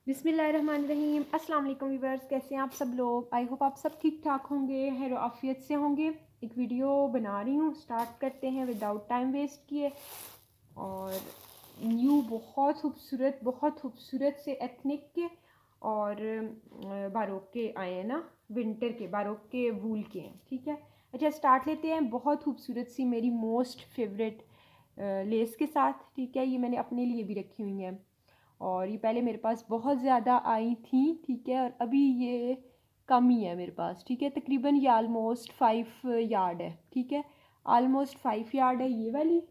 बिस्मिल्लाहिर्रहमानिर्रहीम। अस्सलाम वालेकुम व्यूअर्स, कैसे हैं आप सब लोग। आई होप आप सब ठीक ठाक होंगे, खैर आफियत से होंगे। एक वीडियो बना रही हूँ, स्टार्ट करते हैं विदाउट टाइम वेस्ट किए। और न्यू बहुत खूबसूरत से एथनिक के और बारोक के आए हैं ना, विंटर के बारोक के वूल के हैं। ठीक है, अच्छा स्टार्ट लेते हैं। बहुत खूबसूरत सी मेरी मोस्ट फेवरेट लेस के साथ। ठीक है, ये मैंने अपने लिए भी रखी हुई हैं और ये पहले मेरे पास बहुत ज़्यादा आई थी। ठीक है, और अभी ये कम ही है मेरे पास। ठीक है, तकरीबन ये आलमोस्ट 5 यार्ड है। ठीक है, आलमोस्ट 5 यार्ड है। ये वाली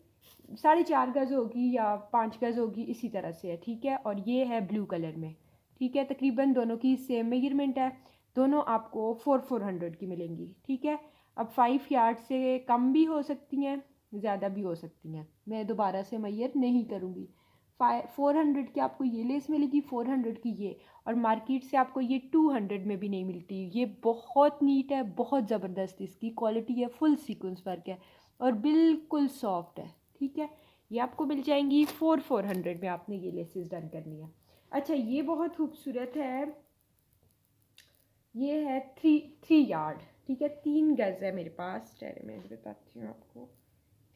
4.5 गज़ होगी या 5 गज़ होगी, इसी तरह से है। ठीक है, और ये है ब्लू कलर में। ठीक है, तकरीबन दोनों की सेम मेजरमेंट है। दोनों आपको 400 की मिलेंगी। ठीक है, अब 5 यार्ड से कम भी हो सकती हैं, ज़्यादा भी हो सकती हैं। मैं दोबारा से मैयर नहीं करूँगी। 400 की आपको ये लेस मिलेगी, 400 की ये। और मार्केट से आपको ये 200 में भी नहीं मिलती। ये बहुत नीट है, बहुत ज़बरदस्त इसकी क्वालिटी है, फुल सीक्वेंस वर्क है और बिल्कुल सॉफ्ट है। ठीक है, ये आपको मिल जाएंगी 400 में। आपने ये लेसेस डन करनी है। अच्छा, ये बहुत खूबसूरत है। ये है 3 यार्ड। ठीक है, 3 गज़ है मेरे पास। ठहरे मैं बताती हूँ आपको।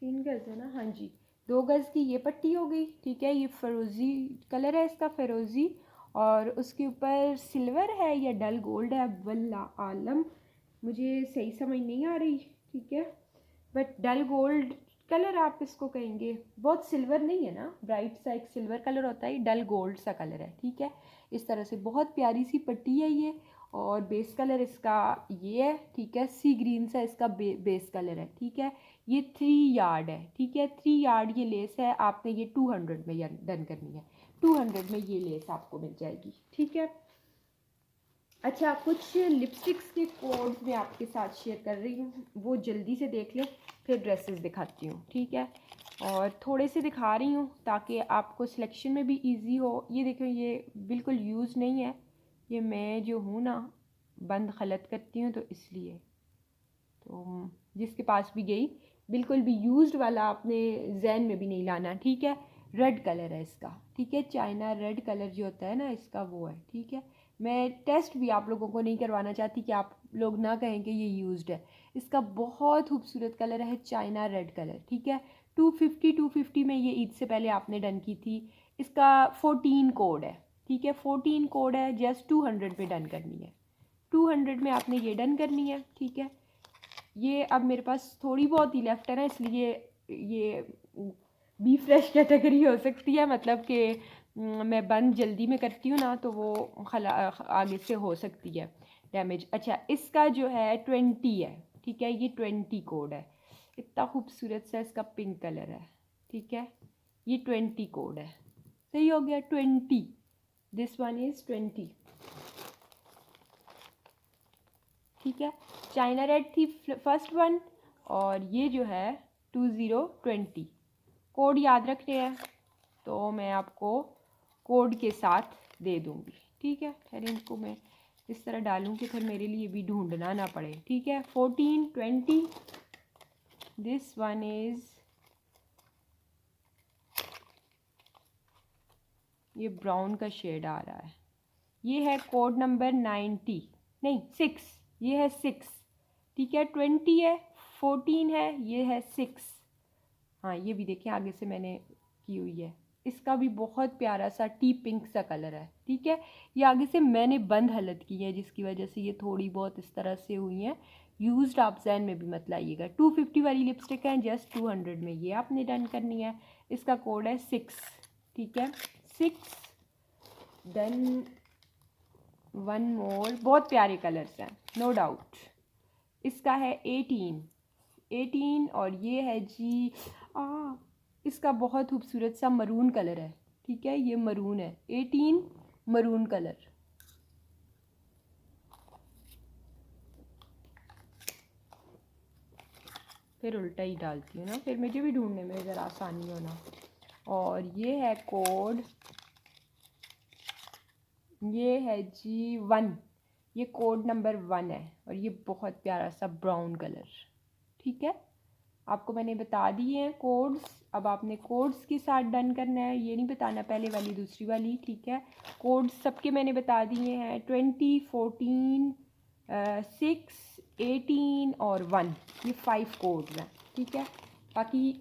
3 गज़ है ना, हाँ जी। 2 गज़ की ये पट्टी हो गई। ठीक है, ये फ़िरोज़ी कलर है इसका, फ़िरोज़ी। और उसके ऊपर सिल्वर है या डल गोल्ड है, वल्लाह आलम, मुझे सही समझ नहीं आ रही। ठीक है, बट डल गोल्ड कलर आप इसको कहेंगे। बहुत सिल्वर नहीं है ना, ब्राइट सा एक सिल्वर कलर होता है, डल गोल्ड सा कलर है। ठीक है, इस तरह से बहुत प्यारी सी पट्टी है ये। और बेस कलर इसका ये है। ठीक है, सी ग्रीन सा इसका बेस कलर है। ठीक है, ये 3 यार्ड है। ठीक है, 3 यार्ड ये लेस है। आपने ये 200 में डन करनी है। 200 में ये लेस आपको मिल जाएगी। ठीक है, अच्छा कुछ लिपस्टिक्स के कोड मैं आपके साथ शेयर कर रही हूँ, वो जल्दी से देख लें, फिर ड्रेसेस दिखाती हूँ। ठीक है, और थोड़े से दिखा रही हूँ ताकि आपको सिलेक्शन में भी इजी हो। ये देखो, ये बिल्कुल यूज़ नहीं है। ये मैं जो हूँ ना, बंद गलत करती हूँ, तो इसलिए तो जिसके पास भी गई, बिल्कुल भी यूज्ड वाला आपने जहन में भी नहीं लाना। ठीक है, रेड कलर है इसका। ठीक है, चाइना रेड कलर जो होता है ना इसका, वो है। ठीक है, मैं टेस्ट भी आप लोगों को नहीं करवाना चाहती कि आप लोग ना कहें कि ये यूज्ड है। इसका बहुत खूबसूरत कलर है, चाइना रेड कलर। ठीक है, 250 में ये ईद से पहले आपने डन की थी। इसका 14 कोड है। ठीक है, 14 कोड है, जस्ट 200 पे डन करनी है। 200 में आपने ये डन करनी है। ठीक है, ये अब मेरे पास थोड़ी बहुत ही लेफ्ट है ना, इसलिए ये बी फ्रेश कैटेगरी हो सकती है। मतलब कि मैं बंद जल्दी में करती हूँ ना, तो वो खला आगे से हो सकती है डैमेज। अच्छा, इसका जो है 20 है। ठीक है, ये 20 कोड है। इतना खूबसूरत सा इसका पिंक कलर है। ठीक है, ये 20 कोड है। सही हो गया, 20। This one is 20। ठीक है, चाइना रेड थी फर्स्ट वन, और ये जो है 2020। कोड याद रखने हैं तो मैं आपको कोड के साथ दे दूँगी। ठीक है, फिर इनको मैं इस तरह डालूँ कि फिर मेरे लिए भी ढूंढना ना पड़े। ठीक है, 14, 20, दिस वन इज़, ये ब्राउन का शेड आ रहा है, ये है कोड नंबर 90, नहीं 6, ये है 6। ठीक है, 20 है, 14 है, ये है 6। हाँ, ये भी देखें, आगे से मैंने की हुई है। इसका भी बहुत प्यारा सा टी पिंक सा कलर है। ठीक है, ये आगे से मैंने बंद हालत की है, जिसकी वजह से ये थोड़ी बहुत इस तरह से हुई हैं। यूज्ड आप जहन में भी मत लाइएगा। 250 वाली लिपस्टिक है, जस्ट 200 में ये आपने डन करनी है। इसका कोड है 6। ठीक है, 6 देन वन मोर। बहुत प्यारे कलर्स हैं, नो डाउट। इसका है 18, और ये है जी इसका बहुत खूबसूरत सा मरून कलर है। ठीक है, ये मरून है, 18 मरून कलर। फिर उल्टा ही डालती हूँ ना, फिर मुझे भी ढूंढने में ज़रा आसानी होना। और ये है कोड, ये है जी 1, ये कोड नंबर 1 है, और ये बहुत प्यारा सा ब्राउन कलर। ठीक है, आपको मैंने बता दिए हैं कोड्स। अब आपने कोड्स के साथ डन करना है, ये नहीं बताना पहले वाली दूसरी वाली, ठीक है। कोड्स सबके मैंने बता दिए हैं, 20, 14, 6, 18 और 1, ये 5 कोड्स हैं, ठीक है। बाकी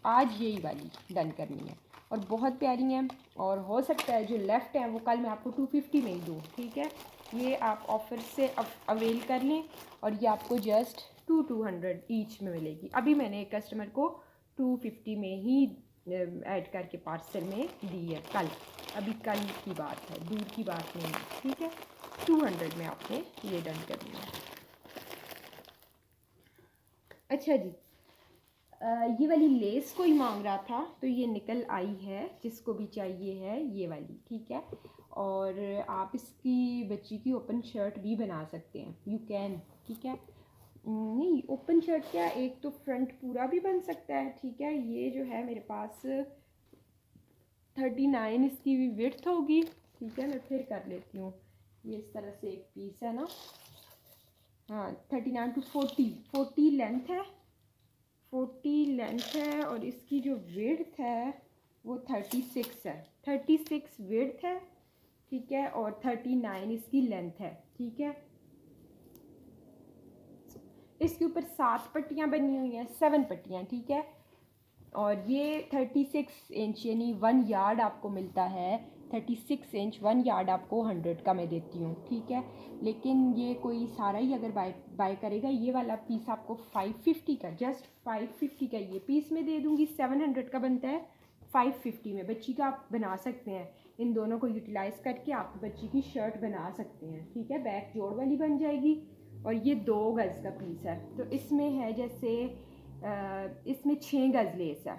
आज यही वाली डन करनी है और बहुत प्यारी हैं, और हो सकता है जो लेफ़्ट हैं वो कल मैं आपको 250 में ही दूँ, ठीक है। ये आप ऑफ़र से अवेल कर लें और ये आपको जस्ट 200 ईच में मिलेगी। अभी मैंने एक कस्टमर को 250 में ही ऐड करके पार्सल में दी है कल, अभी कल की बात है, दूर की बात नहीं है, ठीक है। 200 में आपने ये डन करनी है। अच्छा जी, ये वाली लेस कोई मांग रहा था तो ये निकल आई है, जिसको भी चाहिए है ये वाली, ठीक है। और आप इसकी बच्ची की ओपन शर्ट भी बना सकते हैं, यू कैन, ठीक है। नहीं, ओपन शर्ट क्या, एक तो फ्रंट पूरा भी बन सकता है, ठीक है। ये जो है मेरे पास 39 इसकी भी विड्थ होगी, ठीक है। मैं फिर कर लेती हूँ, ये इस तरह से एक पीस है ना, हाँ 39 to 40 लेंथ है, 40 लेंथ है, और इसकी जो विड्थ है वो 36 है, 36 विड्थ है, ठीक है, और 39 इसकी लेंथ है, ठीक है। इसके ऊपर 7 पट्टियाँ बनी हुई हैं, 7 पट्टियाँ, ठीक है। और ये 36 इंच यानी 1 यार्ड आपको मिलता है, 36 इंच 1 यार्ड आपको 100 का मैं देती हूँ, ठीक है। लेकिन ये कोई सारा ही अगर बाय करेगा, ये वाला पीस आपको 550 का, जस्ट 550 का ये पीस में दे दूँगी, 700 का बनता है, 550 में बच्ची का आप बना सकते हैं। इन दोनों को यूटिलाइज़ करके आप बच्ची की शर्ट बना सकते हैं, ठीक है। बैक जोड़ वाली बन जाएगी, और ये 2 गज़ का पीस है, तो इसमें है जैसे इसमें 6 गज़ लेस है,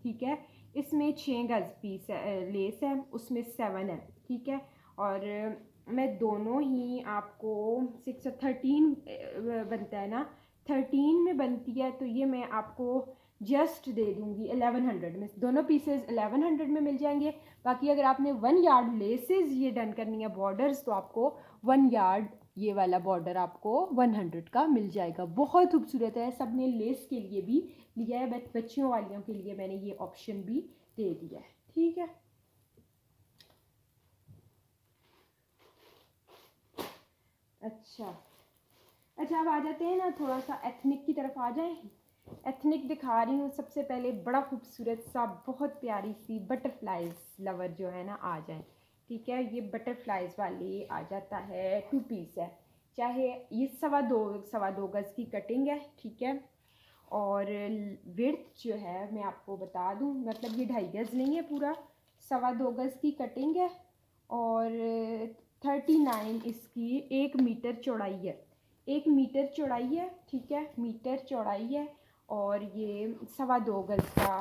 ठीक है। इसमें 6 गज़ पीस है, लेस है, उसमें 7 है, ठीक है। और मैं दोनों ही आपको 6 और 13 बनता है ना, 13 में बनती है, तो ये मैं आपको जस्ट दे दूँगी 1100 में, दोनों पीसेस 1100 में मिल जाएंगे। बाकी अगर आपने 1 यार्ड लेसेस ये डन करनी है बॉर्डर्स, तो आपको 1 यार्ड ये वाला बॉर्डर आपको 100 का मिल जाएगा। बहुत खूबसूरत है, सब ने लेस के लिए भी लिया है, बट बच्चियों वालियों के लिए मैंने ये ऑप्शन भी दे दिया है, ठीक है। अच्छा, अब आ जाते हैं ना, थोड़ा सा एथनिक की तरफ आ जाएं। एथनिक दिखा रही हूँ, सबसे पहले बड़ा खूबसूरत सा बहुत प्यारी सी बटरफ्लाइज लवर जो है ना आ जाए, ठीक है। ये बटरफ्लाइज वाली आ जाता है, 2 पीस है, चाहे ये 2.25 गज़ की कटिंग है, ठीक है। और विड्थ जो है मैं आपको बता दूँ, मतलब ये 2.5 गज़ नहीं है, पूरा 2.25 गज़ की कटिंग है, और 39 इसकी 1 मीटर चौड़ाई है, 1 मीटर चौड़ाई है, ठीक है, मीटर चौड़ाई है। और ये 2.25 गज़ का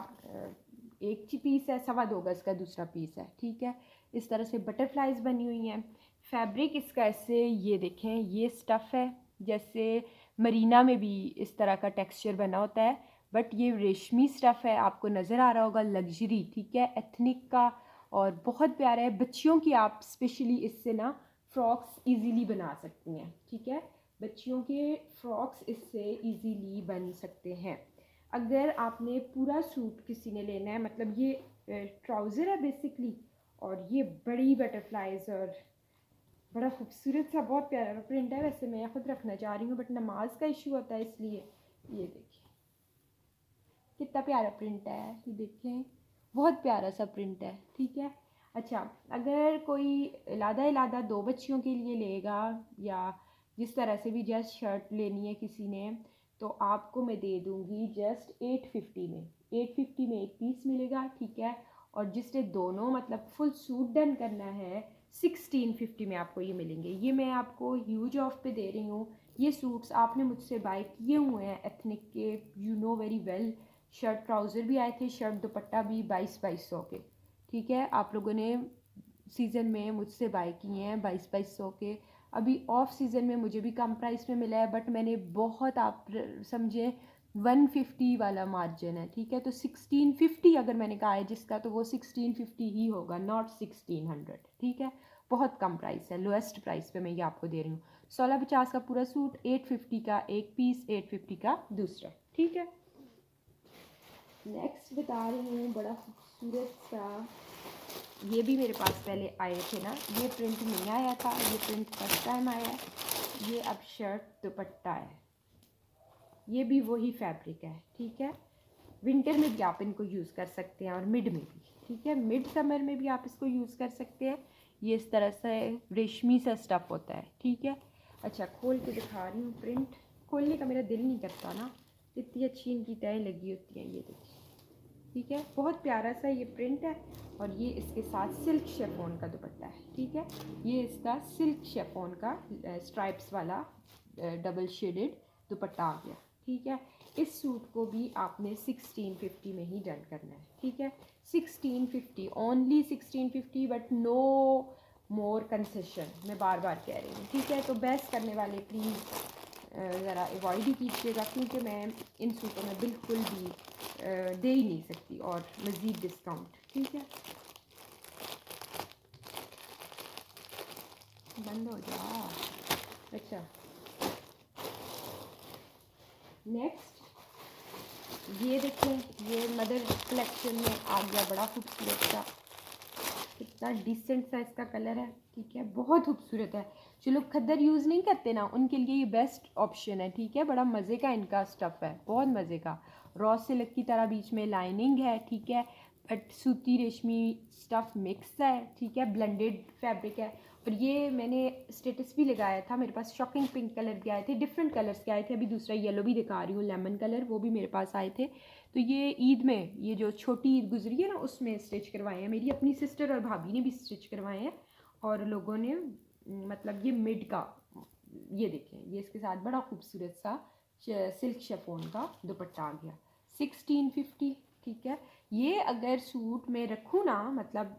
एक पीस है, 2.25 गज़ का दूसरा पीस है, ठीक है। इस तरह से बटरफ्लाइज बनी हुई हैं। फैब्रिक इसका ऐसे, ये देखें, ये स्टफ़ है, जैसे मरीना में भी इस तरह का टेक्सचर बना होता है, बट ये रेशमी स्टफ़ है, आपको नज़र आ रहा होगा, लग्जरी, ठीक है, एथनिक का, और बहुत प्यारा है। बच्चियों की आप स्पेशली इससे ना फ्रॉक्स इजीली बना सकती हैं, ठीक है। बच्चियों के फ्रॉक्स इससे इजीली बन सकते हैं। अगर आपने पूरा सूट किसी ने लेना है, मतलब ये ट्राउज़र है बेसिकली, और ये बड़ी बटरफ्लाइज और बड़ा खूबसूरत सा बहुत प्यारा प्रिंट है। वैसे मैं ख़ुद रखना चाह रही हूँ, बट नमाज का इशू होता है, इसलिए ये देखिए कितना प्यारा प्रिंट है, ये देखें, बहुत प्यारा सा प्रिंट है, ठीक है। अच्छा, अगर कोई इलादा 2 बच्चियों के लिए लेगा, या जिस तरह से भी जस्ट शर्ट लेनी है किसी ने, तो आपको मैं दे दूँगी जस्ट 850 में, 850 में एक पीस मिलेगा, ठीक है। और जिसने दोनों मतलब फुल सूट डन करना है, 1650 में आपको ये मिलेंगे। ये मैं आपको ह्यूज ऑफ पे दे रही हूँ। ये सूट्स आपने मुझसे बाय किए हुए हैं एथनिक के, you know very well. Shirt trouser भी आए थे, शर्ट दुपट्टा भी 2200 के, ठीक है। आप लोगों ने सीज़न में मुझसे बाय किए हैं 2200 के। अभी ऑफ सीज़न में मुझे भी कम प्राइस में मिला है, बट मैंने बहुत, आप समझे, 150 वाला मार्जिन है, ठीक है। तो 1650 अगर मैंने कहा है जिसका, तो वो 1650 ही होगा, नॉट 1600, ठीक है। बहुत कम प्राइस है, लोएस्ट प्राइस पे मैं ये आपको दे रही हूँ। 1650 का पूरा सूट, 850 का एक पीस, 850 का दूसरा, ठीक है। नेक्स्ट बता रही हूँ बड़ा खूबसूरत सा, ये भी मेरे पास पहले आए थे ना, ये प्रिंट नहीं आया था, ये प्रिंट फर्स्ट टाइम आया है। ये अब शर्ट दुपट्टा है, ये भी वही फैब्रिक है, ठीक है। विंटर में भी आप इनको यूज़ कर सकते हैं और मिड में भी, ठीक है। मिड समर में भी आप इसको यूज़ कर सकते हैं। ये इस तरह से रेशमी सा स्टफ़ होता है, ठीक है। अच्छा, खोल के दिखा रही हूँ। प्रिंट खोलने का मेरा दिल नहीं करता ना, इतनी अच्छी इनकी तय लगी होती हैं। ये देखिए, ठीक है, बहुत प्यारा सा ये प्रिंट है। और ये इसके साथ सिल्क शेफोन का दुपट्टा है, ठीक है। ये इसका सिल्क शेफोन का स्ट्राइप्स वाला डबल शेडेड दुपट्टा आ गया, ठीक है। इस सूट को भी आपने 1650 में ही डन करना है, ठीक है। 1650, only 1650, but no more concession, मैं बार बार कह रही हूँ, ठीक है। तो बेस्ट करने वाले प्लीज़ ज़रा अवॉइड ही कीजिएगा, क्योंकि मैं इन सूटों में बिल्कुल भी दे ही नहीं सकती और मज़ीद डिस्काउंट, ठीक है। बंद हो जा। अच्छा, नेक्स्ट ये देखें, ये मदर कलेक्शन में आ गया बड़ा खूबसूरत सा, कितना डिसेंट सा इसका कलर है, ठीक है, बहुत खूबसूरत है। जो लोग खद्दर यूज़ नहीं करते ना, उनके लिए ये बेस्ट ऑप्शन है, ठीक है। बड़ा मज़े का इनका स्टफ़ है, बहुत मज़े का। रॉ सिल्क की तरह बीच में लाइनिंग है, ठीक है, बट सूती रेशमी स्टफ़ मिक्स है, ठीक है, ब्लेंडेड फैब्रिक है। और ये मैंने स्टेटस भी लगाया था, मेरे पास शॉकिंग पिंक कलर के आए थे, डिफरेंट कलर्स के आए थे। अभी दूसरा येलो भी दिखा रही हूँ, लेमन कलर, वो भी मेरे पास आए थे। तो ये ईद में, ये जो छोटी ईद गुजरी है ना, उसमें स्टिच करवाए हैं। मेरी अपनी सिस्टर और भाभी ने भी स्टिच करवाए हैं। और लोगों ने मतलब ये मिड का, ये देखें, ये इसके साथ बड़ा खूबसूरत सा सिल्क शेफोन का दुपट्टा आ गया, 1650, ठीक है। ये अगर सूट में रखूँ ना, मतलब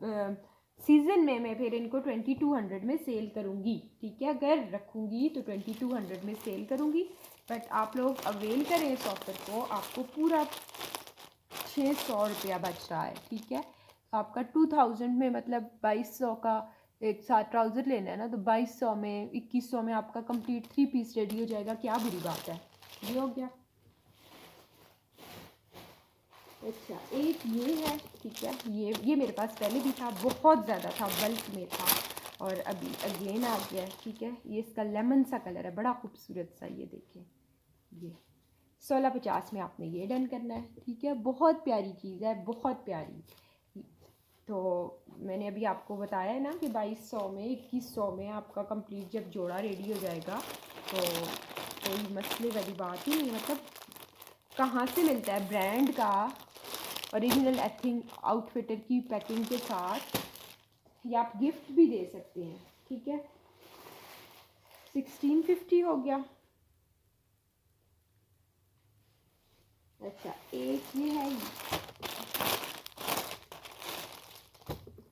सीज़न में मैं फिर इनको 2200 में सेल करूँगी, ठीक है। अगर रखूँगी तो 2200 में सेल करूँगी, बट आप लोग अवेल करें इस ऑफ़र को, आपको पूरा 600 रुपया बच रहा है, ठीक है। आपका 2000 में, मतलब 2200 का एक साथ ट्राउज़र लेना है ना, तो 2200 में, 2100 में आपका कंप्लीट 3 पीस रेडी हो जाएगा। क्या बुरी बात है, ये हो गया। अच्छा, एक ये है, ठीक है, ये मेरे पास पहले भी था, बहुत ज़्यादा था, बल्क में था, और अभी अगेन आ गया है, ठीक है। ये इसका लेमन सा कलर है, बड़ा खूबसूरत सा, ये देखें, ये 1650 में आपने ये डन करना है, ठीक है। बहुत प्यारी चीज़ है, बहुत प्यारी। तो मैंने अभी आपको बताया है ना कि 2200 में, 2100 में आपका कंप्लीट जब जोड़ा रेडी हो जाएगा, तो कोई मसले वाली बात ही नहीं। मतलब कहाँ से मिलता है ब्रांड का ओरिजिनल एथिंग आउटफिटर की पैकिंग के साथ, या आप गिफ्ट भी दे सकते हैं, ठीक है। 1650 हो गया। अच्छा, एक ये है,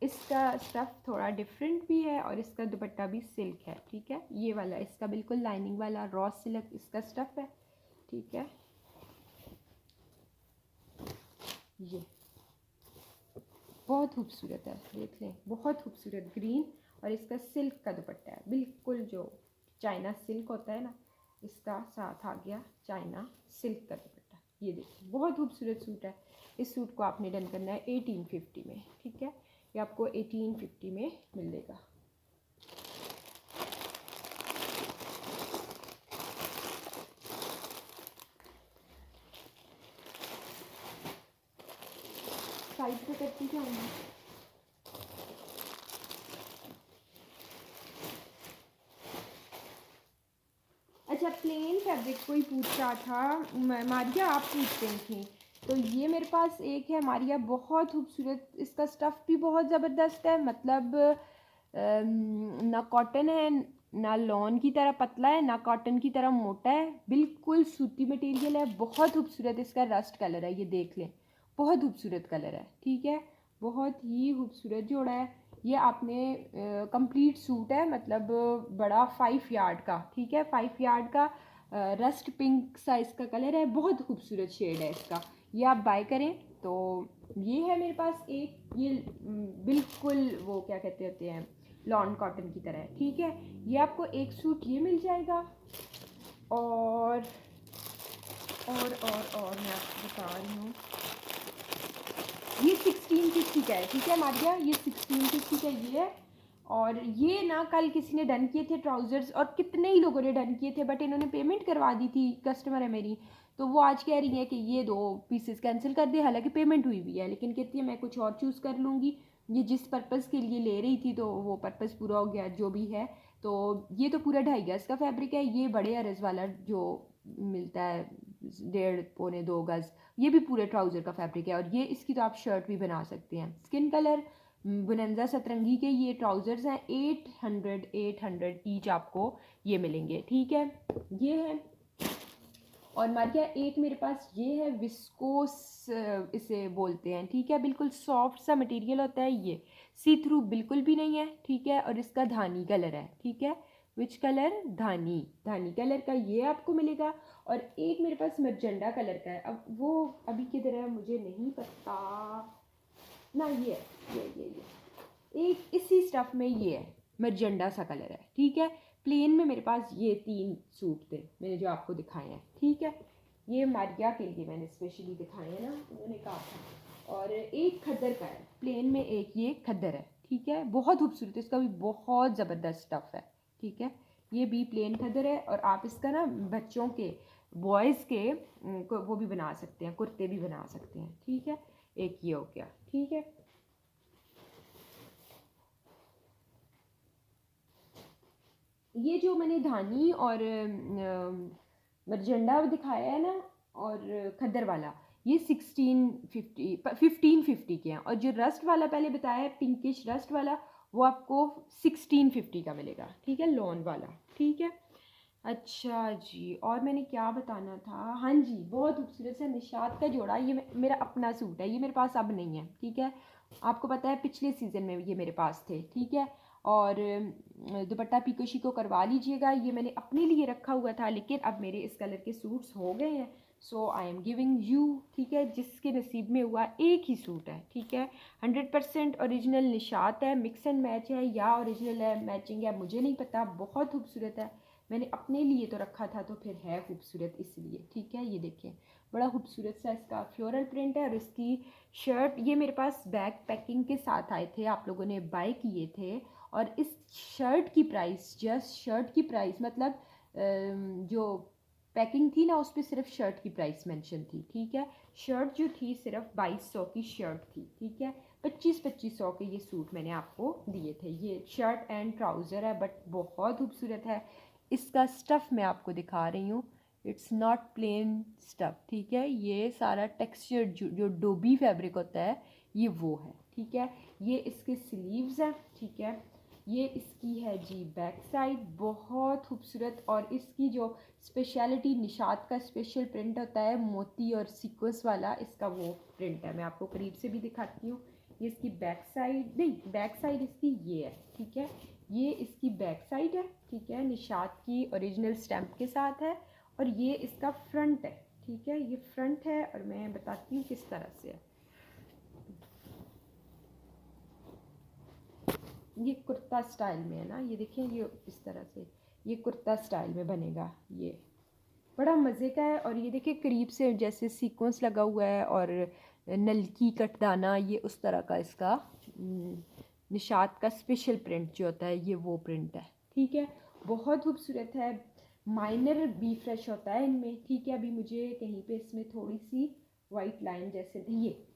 इसका स्टफ़ थोड़ा डिफरेंट भी है और इसका दुपट्टा भी सिल्क है, ठीक है। ये वाला इसका बिल्कुल लाइनिंग वाला रॉ सिल्क इसका स्टफ़ है, ठीक है। ये बहुत खूबसूरत है, देख लें, बहुत खूबसूरत ग्रीन, और इसका सिल्क का दुपट्टा है, बिल्कुल जो चाइना सिल्क होता है ना, इसका साथ आ गया चाइना सिल्क का दुपट्टा। ये देखिए, बहुत खूबसूरत सूट है। इस सूट को आपने डन करना है 1850 में, ठीक है। ये आपको 1850 में मिलेगा। साइड पे करती जाऊँगी। अच्छा, प्लेन फैब्रिक कोई पूछ रहा था, मारिया आप पूछ रही थी। तो ये मेरे पास एक है मारिया, बहुत खूबसूरत, इसका स्टफ़ भी बहुत ज़बरदस्त है। मतलब ना कॉटन है, ना लॉन की तरह पतला है, ना कॉटन की तरह मोटा है, बिल्कुल सूती मटेरियल है, बहुत खूबसूरत इसका रस्ट कलर है, ये देख लें, बहुत खूबसूरत कलर है, ठीक है। बहुत ही खूबसूरत जोड़ा है। ये आपने कंप्लीट सूट है, मतलब बड़ा 5 यार्ड का, ठीक है, 5 यार्ड का रस्ट पिंक साइज़ का कलर है, बहुत खूबसूरत शेड है इसका। ये आप बाय करें तो ये है मेरे पास एक, ये बिल्कुल वो क्या कहते होते हैं, लॉन कॉटन की तरह है, ठीक है। ये आपको एक सूट ये मिल जाएगा। और और मैं आपको बता रही हूँ, ये 1650 का है, ठीक है मारिया, ये 1650 का ये है। और ये ना कल किसी ने डन किए थे ट्राउज़र्स, और कितने ही लोगों ने डन किए थे, बट इन्होंने पेमेंट करवा दी थी, कस्टमर है मेरी, तो वो आज कह रही है कि ये 2 पीसेस कैंसिल कर दे, हालांकि पेमेंट हुई भी है, लेकिन कहती है मैं कुछ और चूज़ कर लूँगी। ये जिस पर्पज़ के लिए ले रही थी तो वो पर्पज़ पूरा हो गया जो भी है। तो ये तो पूरा 2.5 गज का फैब्रिक है। ये बड़े अरज़ वाला जो मिलता है 1.5 पौने 2 गज, ये भी पूरे ट्राउज़र का फैब्रिक है। और ये इसकी तो आप शर्ट भी बना सकते हैं। स्किन कलर बुनंजा सतरंगी के ये ट्राउज़र्स हैं, 800 ईच आपको ये मिलेंगे, ठीक है। ये है। और मारिया एक मेरे पास ये है विस्कोस, इसे बोलते हैं, ठीक है, बिल्कुल सॉफ्ट सा मटेरियल होता है, ये सी थ्रू बिल्कुल भी नहीं है, ठीक है। और इसका धानी कलर है, ठीक है, which colour, Dhani Dhani colour का ये आपको मिलेगा। और एक मेरे पास मरजंडा कलर का है, अब वो अभी किधर है मुझे नहीं पता ना, ये है, ये एक इसी स्टफ़ में ये है, मरजंडा सा कलर है, ठीक है। प्लेन में मेरे पास ये 3 सूट थे मैंने जो आपको दिखाए हैं, ठीक है। ये मारिया के लिए मैंने स्पेशली दिखाए हैं ना, उन्होंने कहा था। और एक खद्दर का है, प्लेन में एक ये खद्दर है, ठीक है, बहुत खूबसूरत है, इसका भी बहुत ज़बरदस्त स्टफ़ है, ठीक है। ये भी प्लेन खद्दर है। और आप इसका ना बच्चों के, बॉयज़ के वो भी बना सकते हैं, कुर्ते भी बना सकते हैं, ठीक है। एक ये हो गया, ठीक है। ये जो मैंने धानी और मरजंडा दिखाया है ना, और खद्दर वाला, ये 1550 के हैं। और जो रस्ट वाला पहले बताया है, पिंकिश रस्ट वाला, वो आपको 1650 का मिलेगा, ठीक है, लॉन वाला, ठीक है। अच्छा जी, और मैंने क्या बताना था, हाँ जी, बहुत खूबसूरत सा निशात का जोड़ा, ये मेरा अपना सूट है, ये मेरे पास अब नहीं है, ठीक है। आपको पता है पिछले सीज़न में ये मेरे पास थे, ठीक है। और दुपट्टा पीको शीको करवा लीजिएगा, ये मैंने अपने लिए रखा हुआ था, लेकिन अब मेरे इस कलर के सूट्स हो गए हैं, सो आई एम गिविंग यू, ठीक है। जिसके नसीब में हुआ एक ही सूट है, ठीक है। 100% ओरिजिनल निशात है, मिक्स एंड मैच है या ओरिजिनल है, मैचिंग है, मुझे नहीं पता, बहुत खूबसूरत है, मैंने अपने लिए तो रखा था, तो फिर है खूबसूरत इसलिए, ठीक है। ये देखें, बड़ा खूबसूरत सा इसका फ्लोरल प्रिंट है। और इसकी शर्ट ये मेरे पास बैग पैकिंग के साथ आए थे, आप लोगों ने बाय किए थे। और इस शर्ट की प्राइस, जस्ट शर्ट की प्राइस, मतलब जो पैकिंग थी ना उस पर सिर्फ शर्ट की प्राइस मेंशन थी, ठीक है। शर्ट जो थी सिर्फ 2200 की शर्ट थी, ठीक है। 2500 के ये सूट मैंने आपको दिए थे। ये शर्ट एंड ट्राउज़र है, बट बहुत खूबसूरत है। इसका स्टफ़ मैं आपको दिखा रही हूँ, इट्स नॉट प्लेन स्टफ़, ठीक है। ये सारा टेक्सचर जो डोबी फैब्रिक होता है, ये वो है, ठीक है। ये इसके स्लीव्स हैं, ठीक है। ये इसकी है जी बैक साइड, बहुत खूबसूरत। और इसकी जो स्पेशलिटी, निशात का स्पेशल प्रिंट होता है मोती और सीक्वेंस वाला, इसका वो प्रिंट है। मैं आपको करीब से भी दिखाती हूँ। ये इसकी बैक साइड, नहीं, बैक साइड इसकी ये है, ठीक है। ये इसकी बैक साइड है, ठीक है, निशात की ओरिजिनल स्टैम्प के साथ है। और ये इसका फ्रंट है, ठीक है, ये फ्रंट है। और मैं बताती हूँ किस तरह से है। ये कुर्ता स्टाइल में है ना, ये देखिए, ये इस तरह से ये कुर्ता स्टाइल में बनेगा, ये बड़ा मज़े का है। और ये देखिए करीब से जैसे सीक्वेंस लगा हुआ है, और नलकी कटदाना, ये उस तरह का इसका निशात का स्पेशल प्रिंट जो होता है, ये वो प्रिंट है, ठीक है। बहुत खूबसूरत है। माइनर बी फ्रेश होता है इनमें, ठीक है। अभी मुझे कहीं पे इसमें थोड़ी सी वाइट लाइन जैसे ये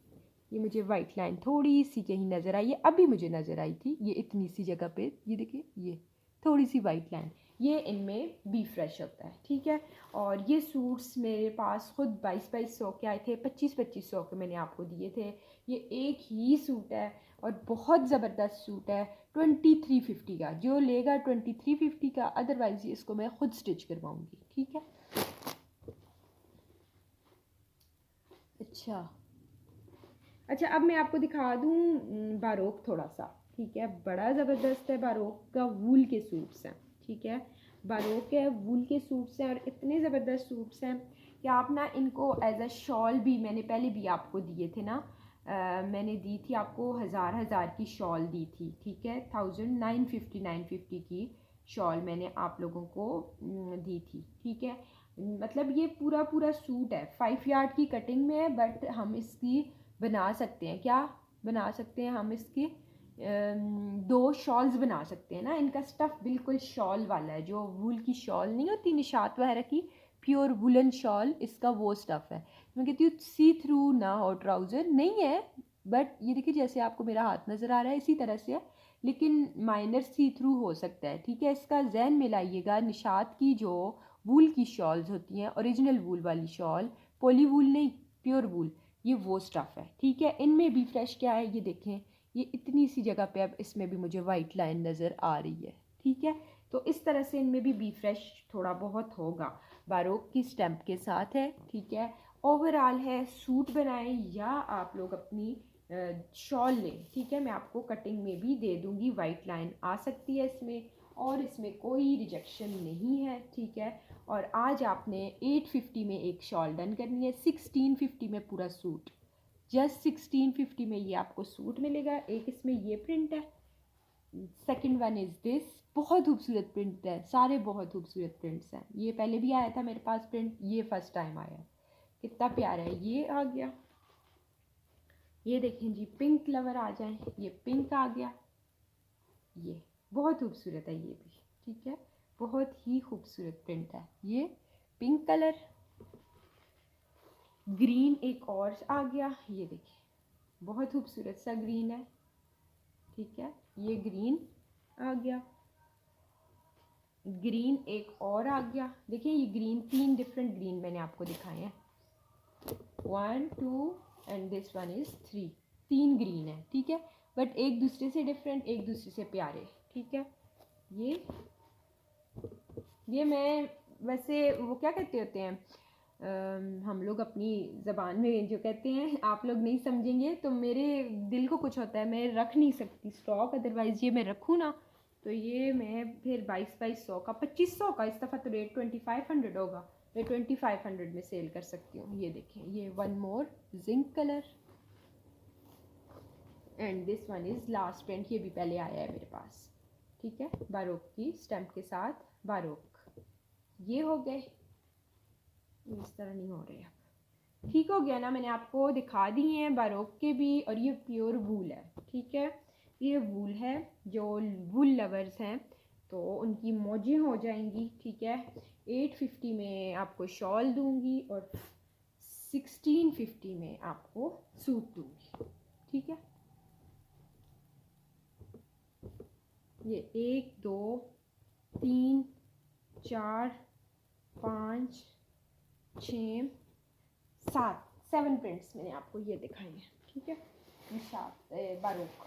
मुझे वाइट लाइन थोड़ी सी कहीं नज़र आई है, अभी मुझे नज़र आई थी, ये इतनी सी जगह पे, ये देखिए, ये थोड़ी सी वाइट लाइन, ये इनमें बी फ्रेश होता है, ठीक है। और ये सूट्स मेरे पास खुद 2200 के आए थे, 2500 के मैंने आपको दिए थे। ये एक ही सूट है और बहुत ज़बरदस्त सूट है, 2350 का। जो लेगा 2350 का, अदरवाइज़ इसको मैं ख़ुद स्टिच करवाऊँगी, ठीक है। अच्छा, अब मैं आपको दिखा दूँ बारोक थोड़ा सा, ठीक है। बड़ा ज़बरदस्त है, बारोक का वूल के सूट्स हैं, ठीक है। बारोक के वूल के सूट्स हैं, और इतने ज़बरदस्त सूट्स हैं कि आप ना इनको एज अ शॉल भी, मैंने पहले भी आपको दिए थे ना, मैंने दी थी आपको, हज़ार की शॉल दी थी, ठीक है। 950 की शॉल मैंने आप लोगों को दी थी, ठीक है। मतलब ये पूरा पूरा सूट है, 5 यार्ड की कटिंग में है, बट हम इसकी बना सकते हैं, क्या बना सकते हैं हम इसकी 2 शॉल्स बना सकते हैं ना। इनका स्टफ़ बिल्कुल शॉल वाला है, जो वूल की शॉल नहीं होती निशात वगैरह की, प्योर वुलन शॉल, इसका वो स्टफ़ है। मैं कहती हूँ सी थ्रू ना हो, ट्राउज़र नहीं है, बट ये देखिए जैसे आपको मेरा हाथ नज़र आ रहा है इसी तरह से है, लेकिन माइनर सी थ्रू हो सकता है, ठीक है। इसका जहन में लाइएगा, निशात की जो वूल की शॉल्स होती हैं, ओरिजिनल वूल वाली शॉल, पॉली वूल नहीं, प्योर वूल, ये वो स्टफ़ है, ठीक है। इनमें भी फ्रेश क्या है ये देखें, ये इतनी सी जगह पे अब इसमें भी मुझे वाइट लाइन नज़र आ रही है, ठीक है। तो इस तरह से इनमें भी बी फ्रेश थोड़ा बहुत होगा, बारोक की स्टैम्प के साथ है, ठीक है। ओवरऑल है सूट बनाएं या आप लोग अपनी शॉल लें, ठीक है। मैं आपको कटिंग में भी दे दूँगी, वाइट लाइन आ सकती है इसमें, और इसमें कोई रिजेक्शन नहीं है, ठीक है। और आज आपने 850 में एक शॉल डन करनी है, 1650 में पूरा सूट, जस्ट 1650 में ये आपको सूट मिलेगा। एक इसमें ये प्रिंट है, सेकंड वन इज़ दिस, बहुत खूबसूरत प्रिंट है, सारे बहुत खूबसूरत प्रिंट्स हैं। ये पहले भी आया था मेरे पास प्रिंट, ये फर्स्ट टाइम आया है, कितना प्यारा है। ये आ गया, ये देखें जी, पिंक लवर आ जाए, ये पिंक आ गया, ये बहुत खूबसूरत है ये भी, ठीक है, बहुत ही खूबसूरत प्रिंट है। ये पिंक कलर, ग्रीन एक और आ गया, ये देखिए बहुत खूबसूरत सा ग्रीन है, ठीक है। ये ग्रीन आ गया, ग्रीन एक और आ गया, देखिए ये ग्रीन, 3 डिफरेंट ग्रीन मैंने आपको दिखाए हैं, 1 2 and this one is 3, 3 green है, ठीक है, बट एक दूसरे से डिफरेंट, एक दूसरे से प्यारे, ठीक है। ये मैं वैसे वो क्या कहते होते हैं, हम लोग अपनी ज़बान में जो कहते हैं, आप लोग नहीं समझेंगे, तो मेरे दिल को कुछ होता है, मैं रख नहीं सकती स्टॉक, अदरवाइज़ ये मैं रखूँ ना तो ये मैं फिर 2200 का, 2500 का, इस दफ़ा तो रेट 2500 होगा, मैं 2500 में सेल कर सकती हूँ। ये देखें, ये one more zinc colour, and this one is last print, ये भी पहले आया है मेरे पास, ठीक है, बारोक की स्टैम्प के साथ बारोक। ये हो गए, इस तरह नहीं हो रहे अब, ठीक हो गया ना, मैंने आपको दिखा दिए हैं बारोक के भी, और ये प्योर वूल है, ठीक है, ये वूल है, जो वूल लवर्स हैं तो उनकी मौजें हो जाएंगी, ठीक है। 850 में आपको शॉल दूंगी और 1650 में आपको सूट दूंगी, ठीक है। ये 1 2 3 4 5 6 7 प्रिंट्स मैंने आपको ये दिखाए हैं, ठीक है, निशात बारोक।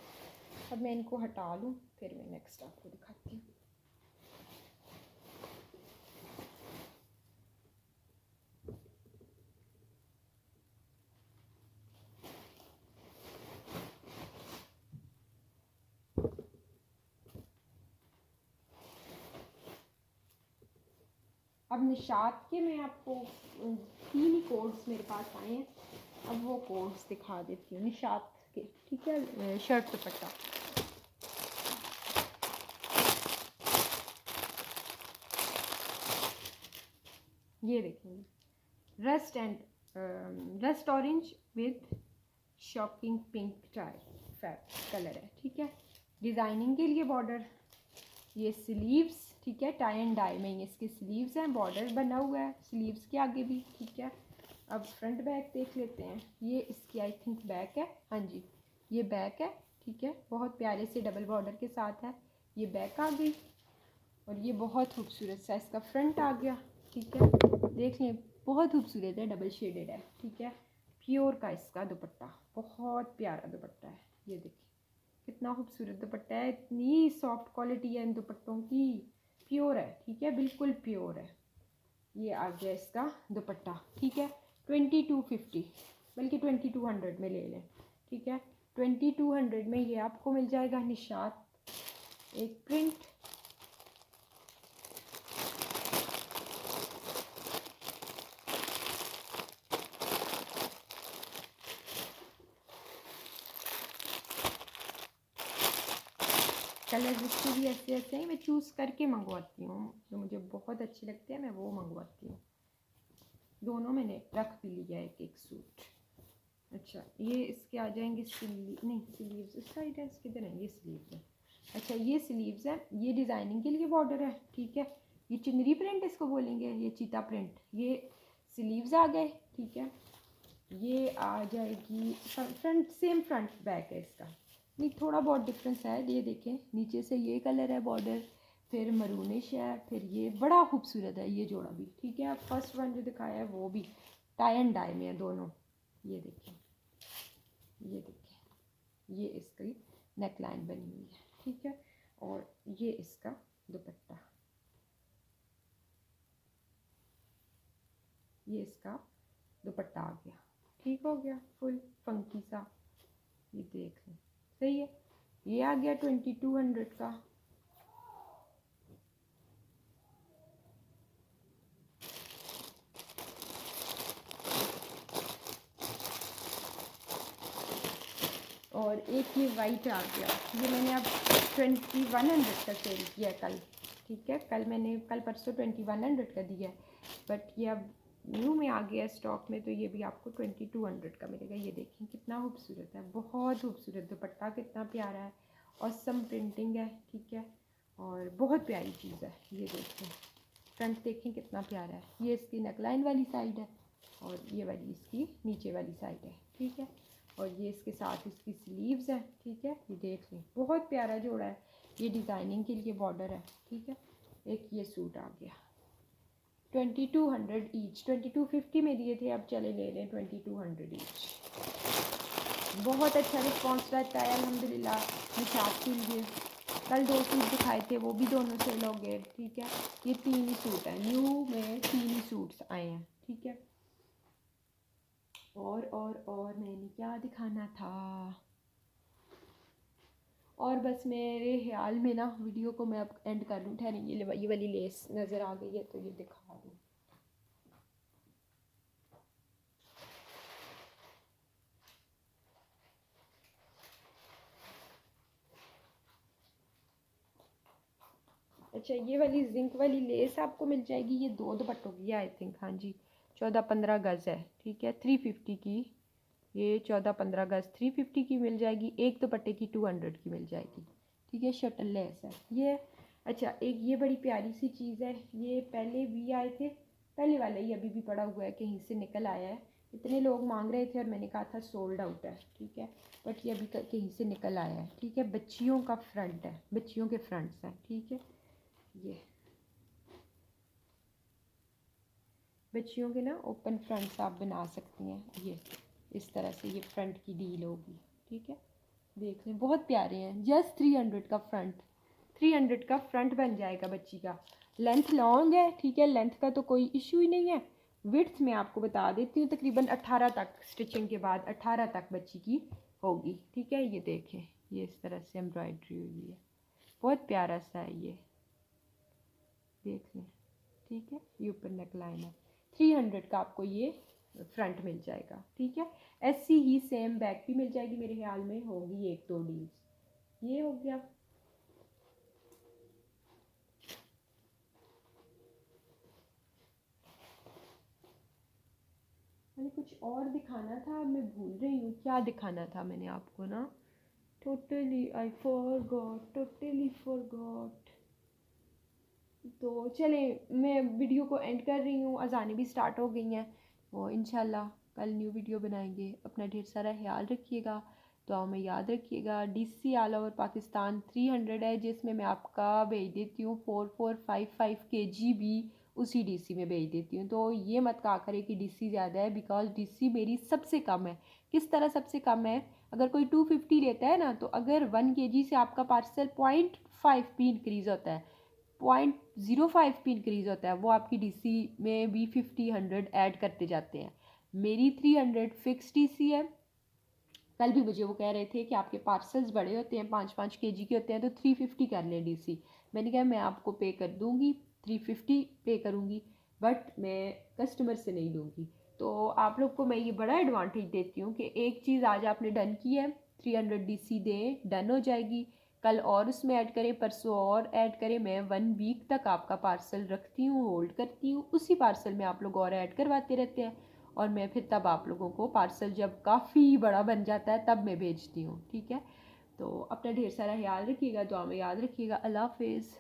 अब मैं इनको हटा लूँ, फिर मैं नेक्स्ट आपको दिखाती हूँ। अब निशात के मैं आपको 3 ही कोड्स मेरे पास आए हैं, अब वो कोड्स दिखा देती हूँ निशात के, ठीक है। शर्ट दुपट्टा, ये देखेंगे, rust orange with shocking pink tie colour है, ठीक है। डिज़ाइनिंग के लिए बॉर्डर, ये स्लीव्स, ठीक है, टाई एंड डाई में इसके स्लीव्स हैं, बॉर्डर बना हुआ है स्लीव्स के आगे भी, ठीक है। अब फ्रंट बैक देख लेते हैं, ये इसकी आई थिंक बैक है, हाँ जी ये बैक है, ठीक है, बहुत प्यारे से डबल बॉर्डर के साथ है, ये बैक आ गई, और ये बहुत खूबसूरत सा इसका फ्रंट आ गया, ठीक है, देख लें बहुत खूबसूरत है, डबल शेडेड है, ठीक है। प्योर का इसका दुपट्टा, बहुत प्यारा दुपट्टा है, ये देखिए कितना खूबसूरत दुपट्टा है, इतनी सॉफ्ट क्वालिटी है इन दुपट्टों की, प्योर है, ठीक है, बिल्कुल प्योर है। ये आ गया इसका दुपट्टा, ठीक है, 2250, बल्कि 2200 में ले लें, ठीक है, 2200 में ये आपको मिल जाएगा निशात एक प्रिंट, कलर जिसके भी ऐसे ऐसे हैं, मैं चूज़ करके मंगवाती हूँ, जो मुझे बहुत अच्छे लगते हैं मैं वो मंगवाती हूँ, दोनों मैंने रख भी लिया एक एक सूट। अच्छा ये इसके आ जाएंगे नहीं स्लीव्स इस साइड है, इसके इधर है, ये स्लीव्स है। अच्छा ये स्लीव्स है, ये डिज़ाइनिंग के लिए बॉर्डर है, ठीक है। ये चुनरी प्रिंट इसको बोलेंगे, ये चीता प्रिंट। ये स्लीव्स आ गए, ठीक है। ये आ जाएगी फ्रंट, सेम फ्रंट बैक है इसका, नहीं थोड़ा बहुत डिफरेंस है। ये देखें नीचे से ये कलर है बॉर्डर, फिर मरूनिश है, फिर ये बड़ा खूबसूरत है ये जोड़ा भी, ठीक है। फर्स्ट वन जो दिखाया है वो भी टाई एंड डाई में है दोनों। ये देखें, ये देखें, ये इसकी नेक लाइन बनी हुई है, ठीक है। और ये इसका दुपट्टा, ये इसका दुपट्टा आ गया, ठीक हो गया, फुल फंकी सा। ये देख लें, सही है। ये आ गया 2200 का। और एक ये वाइट आ गया, ये मैंने अब 2100 का सेल किया कल, ठीक है। कल परसों 2100 का दिया है, बट ये अब न्यू में आ गया स्टॉक में, तो ये भी आपको 2200 का मिलेगा। ये देखें कितना खूबसूरत है, बहुत खूबसूरत दुपट्टा, कितना प्यारा है, और सम प्रिंटिंग है, ठीक है। और बहुत प्यारी चीज़ है। ये देखें फ्रंट देखें कितना प्यारा है। ये इसकी नेकलाइन वाली साइड है, और ये वाली इसकी नीचे वाली साइड है, ठीक है। और ये इसके साथ इसकी स्लीव्स है, ठीक है। ये देख लें बहुत प्यारा जोड़ा है। ये डिज़ाइनिंग के लिए बॉर्डर है, ठीक है। एक ये सूट आ गया 2200 ईच, 2250 में दिए थे, अब चले ले लें 2200 ईच। बहुत अच्छा रिस्पॉन्स रहता है अल्हम्दुलिल्लाह निशात के लिए। कल 2 सूट दिखाए थे, वो भी दोनों सेल हो गए, ठीक है। ये 3 ही सूट हैं, न्यू में 3 ही सूट्स आए हैं, ठीक है। और मैंने क्या दिखाना था, और बस मेरे ख्याल में ना वीडियो को मैं अब एंड कर लूँ। ठहरें, ये वाली लेस नज़र आ गई है तो ये दिखा दूँ। अच्छा ये वाली जिंक वाली लेस आपको मिल जाएगी, ये 2 दुपट्टों की आई थिंक, हाँ जी 14-15 गज़ है, ठीक है। 350 की, ये 14-15 गज़ 350 की मिल जाएगी। एक दुपट्टे की 200 की मिल जाएगी, ठीक है। शटल लेस है ये। अच्छा एक ये बड़ी प्यारी सी चीज़ है, ये पहले भी आए थे, पहले वाला ही अभी भी पड़ा हुआ है, कहीं से निकल आया है। इतने लोग मांग रहे थे और मैंने कहा था सोल्ड आउट है, ठीक है। बट ये अभी कहीं से निकल आया है, ठीक है। बच्चियों का फ्रंट है, बच्चियों के फ्रंट्स हैं, ठीक है। ये बच्चियों के ना ओपन फ्रंट्स आप बना सकती हैं, ये इस तरह से ये फ्रंट की डील होगी, ठीक है। देख लें बहुत प्यारे हैं। जस्ट 300 का फ्रंट, 300 का फ्रंट बन जाएगा बच्ची का। लेंथ लॉन्ग है, ठीक है, लेंथ का तो कोई इशू ही नहीं है। विड्थ में आपको बता देती हूँ तकरीबन 18 तक, स्टिचिंग के बाद 18 तक बच्ची की होगी, ठीक है। ये देखें ये इस तरह से एम्ब्रॉयडरी हुई है, बहुत प्यारा सा है ये, देख लें, ठीक है। ये ऊपर नेक लाइन है। 300 का आपको ये फ्रंट मिल जाएगा, ठीक है। ऐसी ही सेम बैक भी मिल जाएगी, मेरे ख्याल में होगी 1-2 डील्स। ये हो गया। मैंने कुछ और दिखाना था, मैं भूल रही हूँ क्या दिखाना था मैंने आपको ना, totally I forgot, totally forgot. तो चले मैं वीडियो को एंड कर रही हूँ, अजानें भी स्टार्ट हो गई हैं। वो इंशाल्लाह कल न्यू वीडियो बनाएंगे। अपना ढेर सारा ख्याल रखिएगा, दुआ में याद रखिएगा। DC ऑल ओवर पाकिस्तान 300 है, जिसमें मैं आपका भेज देती हूँ 4455 kg भी उसी DC में भेज देती हूँ। तो ये मत कहा करें कि DC ज़्यादा है, बिकॉज DC मेरी सबसे कम है। किस तरह सबसे कम है, अगर कोई 250 लेता है ना, तो अगर 1 kg से आपका पार्सल 0.5 भी इंक्रीज़ होता है, 0.05 भी इंक्रीज़ होता है, वो आपकी DC में भी 50-100 ऐड करते जाते हैं। मेरी 300 फिक्स DC है। कल भी मुझे वो कह रहे थे कि आपके पार्सल्स बड़े होते हैं, 5-5 kg के होते हैं, तो 350 कर लें DC। मैंने कहा मैं आपको पे कर दूँगी, 350 पे करूँगी, बट मैं कस्टमर से नहीं लूँगी। तो आप लोग को मैं ये बड़ा एडवांटेज देती हूँ कि एक चीज़ आज आपने डन की है, 300 DC दें, डन हो जाएगी। कल और उसमें ऐड करें, परसों और ऐड करें। मैं 1 वीक तक आपका पार्सल रखती हूँ, होल्ड करती हूँ, उसी पार्सल में आप लोग और ऐड करवाते रहते हैं और मैं फिर तब आप लोगों को पार्सल जब काफ़ी बड़ा बन जाता है तब मैं भेजती हूँ। ठीक है, तो अपना ढेर सारा ख्याल रखिएगा, दुआ में याद रखिएगा। अल्लाह हाफिज़।